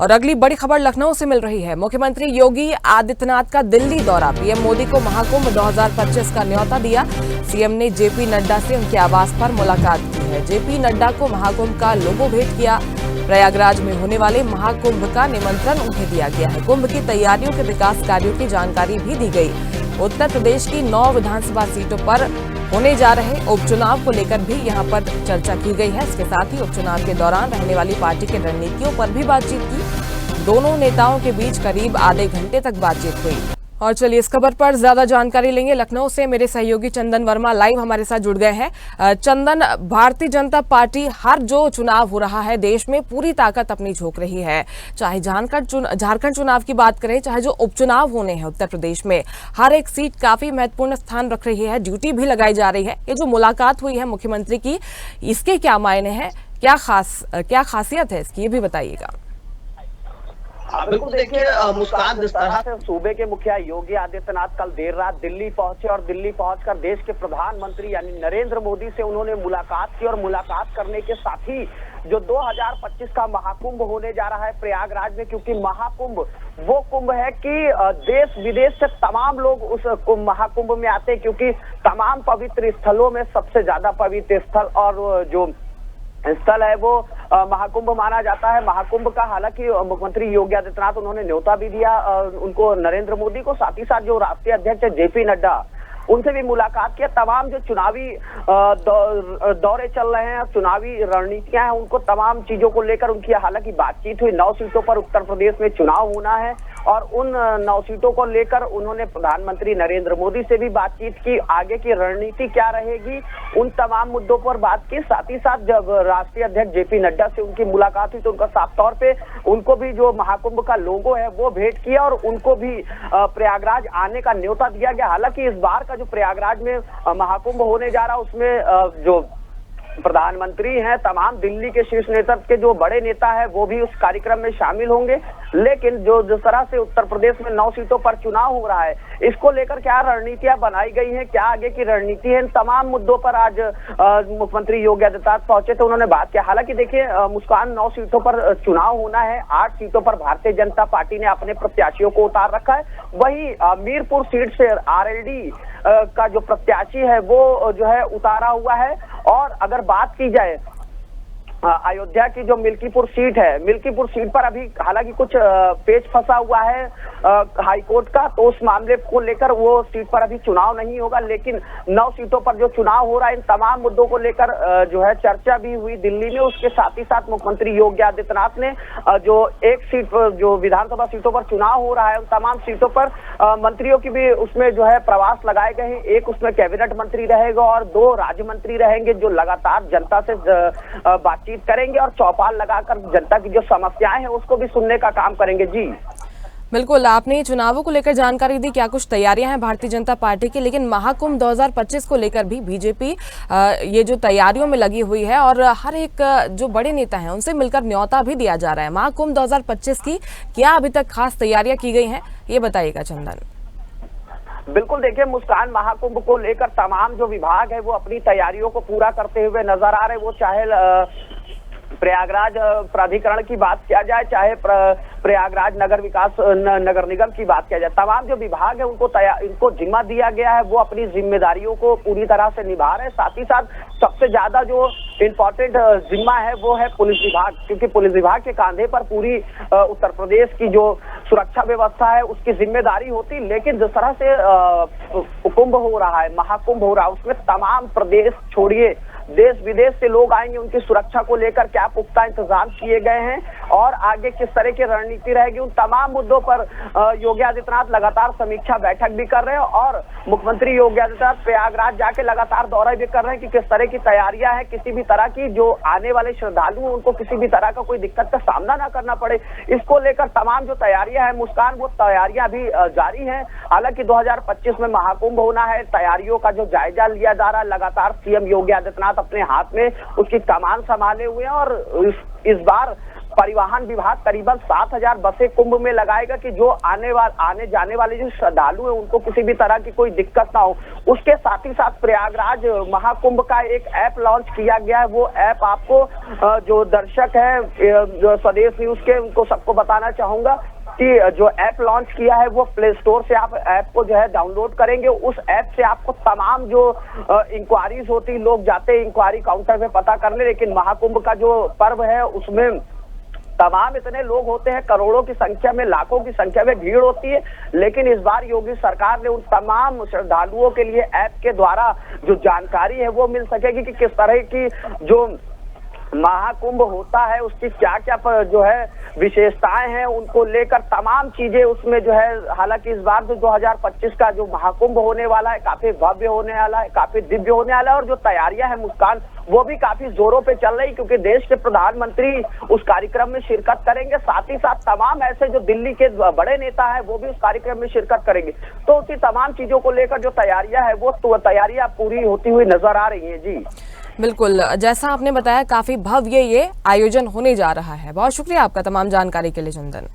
और अगली बड़ी खबर लखनऊ से मिल रही है। मुख्यमंत्री योगी आदित्यनाथ का दिल्ली दौरा, पीएम मोदी को महाकुंभ 2025 का न्योता दिया। सीएम ने जेपी नड्डा से उनके आवास पर मुलाकात की है। जेपी नड्डा को महाकुंभ का लोगो भेंट किया। प्रयागराज में होने वाले महाकुंभ का निमंत्रण उन्हें दिया गया है। कुंभ की तैयारियों के विकास कार्यों की जानकारी भी दी गई। उत्तर प्रदेश की 9 विधानसभा सीटों पर होने जा रहे उपचुनाव को लेकर भी यहां पर चर्चा की गई है। इसके साथ ही उपचुनाव के दौरान रहने वाली पार्टी की रणनीतियों पर भी बातचीत की। दोनों नेताओं के बीच करीब आधे घंटे तक बातचीत हुई। और चलिए इस खबर पर ज्यादा जानकारी लेंगे। लखनऊ से मेरे सहयोगी चंदन वर्मा लाइव हमारे साथ जुड़ गए हैं। चंदन, भारतीय जनता पार्टी हर जो चुनाव हो रहा है देश में पूरी ताकत अपनी झोंक रही है। चाहे झारखंड चुनाव की बात करें, चाहे जो उपचुनाव होने हैं उत्तर प्रदेश में, हर एक सीट काफी महत्वपूर्ण स्थान रख रही है। ड्यूटी भी लगाई जा रही है। ये जो मुलाकात हुई है मुख्यमंत्री की, इसके क्या मायने हैं, क्या खासियत है इसकी, ये भी बताइएगा। बिल्कुल, देखिए मुस्कान, जिस तरह से सूबे के मुखिया योगी आदित्यनाथ कल देर रात दिल्ली पहुंचे और दिल्ली पहुंचकर देश के प्रधानमंत्री यानी नरेंद्र मोदी से उन्होंने मुलाकात की और मुलाकात करने के साथ ही जो 2025 का महाकुंभ होने जा रहा है प्रयागराज में, क्योंकि महाकुंभ वो कुंभ है कि देश विदेश से तमाम लोग उस महाकुंभ में आते हैं, क्योंकि तमाम पवित्र स्थलों में सबसे ज्यादा पवित्र स्थल और जो स्थल है वो महाकुंभ माना जाता है। महाकुंभ का हालांकि मुख्यमंत्री योगी आदित्यनाथ उन्होंने न्योता भी दिया उनको, नरेंद्र मोदी को, साथ ही साथ जो राष्ट्रीय अध्यक्ष है जेपी नड्डा, उनसे भी मुलाकात किया। तमाम जो चुनावी दौरे चल रहे हैं, चुनावी रणनीतियां हैं, उनको तमाम चीजों को लेकर उनकी हालांकि बातचीत हुई। 9 सीटों पर उत्तर प्रदेश में चुनाव होना है और उन 9 सीटों को लेकर उन्होंने प्रधानमंत्री नरेंद्र मोदी से भी बातचीत की। आगे की रणनीति क्या रहेगी, उन तमाम मुद्दों पर बात की। साथ ही साथ जब राष्ट्रीय अध्यक्ष जेपी नड्डा से उनकी मुलाकात हुई तो उनका साफ तौर पे उनको भी जो महाकुंभ का लोगो है वो भेंट किया और उनको भी प्रयागराज आने का न्योता दिया गया। हालांकि इस बार जो प्रयागराज में महाकुंभ होने जा रहा है उसमें जो प्रधानमंत्री हैं, तमाम दिल्ली के शीर्ष नेतृत्व के जो बड़े नेता है वो भी उस कार्यक्रम में शामिल होंगे। लेकिन जिस तरह से उत्तर प्रदेश में 9 सीटों पर चुनाव हो रहा है, इसको लेकर क्या रणनीतियां बनाई गई हैं, क्या आगे की रणनीति है, इन तमाम मुद्दों पर आज मुख्यमंत्री योगी आदित्यनाथ पहुंचे तो उन्होंने बात किया। हालांकि देखिए मुस्कान, 9 सीटों पर चुनाव होना है। 8 सीटों पर भारतीय जनता पार्टी ने अपने प्रत्याशियों को उतार रखा है। वहीं मीरपुर सीट से आरएलडी का जो प्रत्याशी है वो जो है उतारा हुआ है। और अगर बात की जाए अयोध्या की जो मिल्कीपुर सीट है, मिल्कीपुर सीट पर अभी हालांकि कुछ पेच फंसा हुआ है हाईकोर्ट का, तो उस मामले को लेकर वो सीट पर अभी चुनाव नहीं होगा। लेकिन 9 सीटों पर जो चुनाव हो रहा है, इन तमाम मुद्दों को लेकर जो है चर्चा भी हुई दिल्ली में। उसके साथ ही साथ मुख्यमंत्री योगी आदित्यनाथ ने जो एक सीट पर जो विधानसभा सीटों पर चुनाव हो रहा है, उन तमाम सीटों पर मंत्रियों की भी उसमें जो है प्रवास लगाए गए हैं। एक उसमें कैबिनेट मंत्री रहेगा और 2 राज्य मंत्री रहेंगे जो लगातार जनता से बातचीत करेंगे और चौपाल लगाकर जनता की जो समस्याएं हैं उसको भी सुनने का काम करेंगे। जी बिल्कुल, आपने चुनावों को लेकर जानकारी दी, क्या कुछ तैयारियां हैं भारतीय जनता पार्टी की, लेकिन महाकुंभ 2025 को लेकर भी बीजेपी ये जो तैयारियों में लगी हुई है और हर एक जो बड़े नेता हैं उनसे मिलकर न्योता भी दिया जा रहा है। महाकुंभ 2025 की क्या अभी तक खास तैयारियां की गई हैं, ये बताइएगा चंदन। बिल्कुल, देखिए मुस्कान, महाकुंभ को लेकर तमाम जो विभाग है वो अपनी तैयारियों को पूरा करते हुए नजर आ रहे। वो चाहे प्रयागराज प्राधिकरण की बात किया जाए, चाहे प्रयागराज नगर निगम की बात किया जाए, तमाम जो विभाग है इनको जिम्मा दिया गया है, वो अपनी जिम्मेदारियों को पूरी तरह से निभा रहे हैं। साथ ही साथ सबसे ज्यादा जो इम्पोर्टेंट जिम्मा है वो है पुलिस विभाग, क्योंकि पुलिस विभाग के कांधे पर पूरी उत्तर प्रदेश की जो सुरक्षा व्यवस्था है उसकी जिम्मेदारी होती। लेकिन जिस तरह से कुंभ हो रहा है, महाकुंभ हो रहा है, उसमें तमाम प्रदेश छोड़िए देश विदेश से लोग आएंगे। उनकी सुरक्षा को लेकर क्या पुख्ता इंतजाम किए गए हैं और आगे किस तरह की रणनीति रहेगी, उन तमाम मुद्दों पर योगी आदित्यनाथ लगातार समीक्षा बैठक भी कर रहे हैं। और मुख्यमंत्री योगी आदित्यनाथ प्रयागराज जाके लगातार दौरा भी कर रहे हैं कि किस तरह की तैयारियां हैं, किसी भी तरह की जो आने वाले श्रद्धालु हैं उनको किसी भी तरह का कोई दिक्कत का सामना ना करना पड़े। इसको लेकर तमाम जो तैयारियां हैं मुस्कान, वो तैयारियां भी जारी हैं। हालांकि 2025 में महाकुंभ होना है, तैयारियों का जो जायजा लिया जा रहा है, लगातार सीएम योगी आदित्यनाथ अपने हाथ में उसकी कमान संभाले हुए हैं और इस बार परिवहन विभाग करीबन 7,000 बसें कुंभ में लगाएगा कि जो आने जाने वाले जो श्रद्धालु है उनको किसी भी तरह की कोई दिक्कत ना हो। उसके साथ ही साथ प्रयागराज महाकुंभ का एक ऐप लॉन्च किया गया है। वो ऐप आपको जो दर्शक है जो स्वदेश न्यूज के उनको सबको बताना चाहूंगा कि जो ऐप लॉन्च किया है वो प्ले स्टोर से आप ऐप को जो है डाउनलोड करेंगे। उस ऐप से आपको तमाम जो इंक्वायरीज होती, लोग जाते हैं इंक्वायरी काउंटर पे पता करने, लेकिन महाकुंभ का जो पर्व है उसमें तमाम इतने लोग होते हैं, करोड़ों की संख्या में, लाखों की संख्या में भीड़ होती है। लेकिन इस बार योगी सरकार ने उन तमाम श्रद्धालुओं के लिए ऐप के द्वारा जो जानकारी है वो मिल सकेगी कि किस तरह की जो महाकुंभ होता है उसकी क्या क्या जो है विशेषताएं हैं, उनको लेकर तमाम चीजें उसमें जो है। हालांकि इस बार जो 2025 का जो महाकुंभ होने वाला है काफी भव्य होने वाला है, काफी दिव्य होने वाला है, और जो तैयारियां हैं मुस्कान वो भी काफी जोरों पे चल रही, क्योंकि देश के प्रधानमंत्री उस कार्यक्रम में शिरकत करेंगे। साथ ही साथ तमाम ऐसे जो दिल्ली के बड़े नेता है वो भी उस कार्यक्रम में शिरकत करेंगे। तो उसी तमाम चीजों को लेकर जो तैयारियां है वो तैयारियां पूरी होती हुई नजर आ रही है। जी बिल्कुल, जैसा आपने बताया काफी भव्य ये आयोजन होने जा रहा है। बहुत शुक्रिया आपका तमाम जानकारी के लिए चंदन।